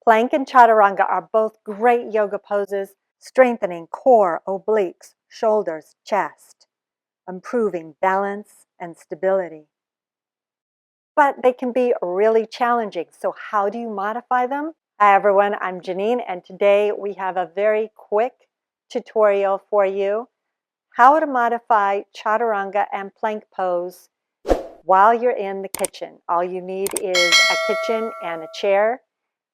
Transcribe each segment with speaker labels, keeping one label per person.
Speaker 1: Plank and Chaturanga are both great yoga poses, strengthening core, obliques, shoulders, chest, improving balance and stability. But they can be really challenging. So how do you modify them? Hi everyone, I'm Genene, and today we have a very quick tutorial for you. How to modify Chaturanga and Plank pose while you're in the kitchen. All you need is a kitchen and a chair.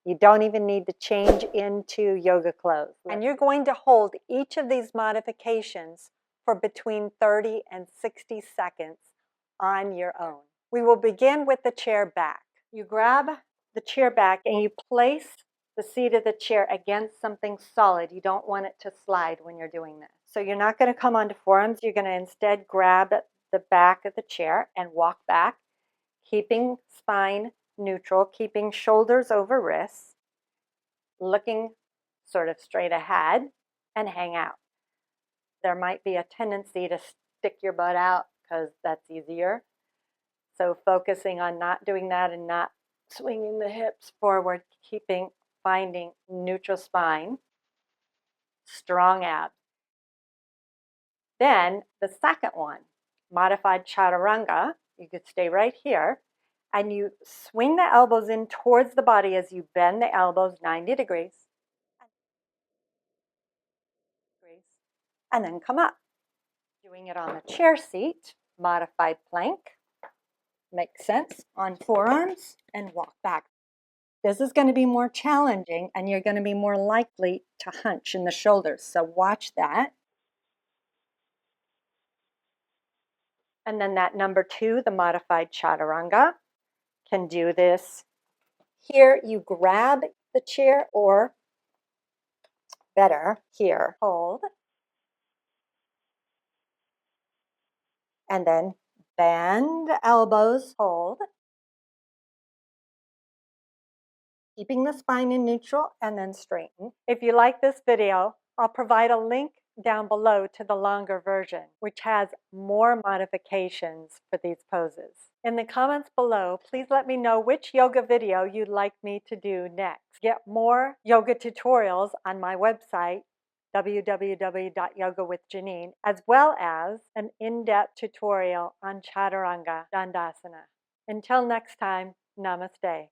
Speaker 1: You don't even need to change into yoga clothes. And you're going to hold each of these modifications for between 30 and 60 seconds on your own. We will begin with the chair back. You grab the chair back and you place the seat of the chair against something solid. You don't want it to slide when you're doing this. So you're not going to come onto forearms. You're going to instead grab the back of the chair and walk back, keeping spine neutral, keeping shoulders over wrists, looking sort of straight ahead, and hang out. There might be a tendency to stick your butt out because that's easier. So focusing on not doing that and not swinging the hips forward, finding neutral spine, strong abs. Then the second one, modified chaturanga, you could stay right here, and you swing the elbows in towards the body as you bend the elbows 90 degrees, and then come up. Doing it on the chair seat, modified plank, makes sense, on forearms, and walk back. This is going to be more challenging, and you're going to be more likely to hunch in the shoulders, so watch that. And then that number 2, the modified chaturanga, can do this. Here you grab the chair, or better, here, hold, and then bend the elbows, hold, keeping the spine in neutral, and then straighten. If you like this video, I'll provide a link down below to the longer version, which has more modifications for these poses. In the comments below, please let me know which yoga video you'd like me to do next. Get more yoga tutorials on my website, www.yogawithgenene, as well as an in-depth tutorial on Chaturanga Dandasana. Until next time, namaste.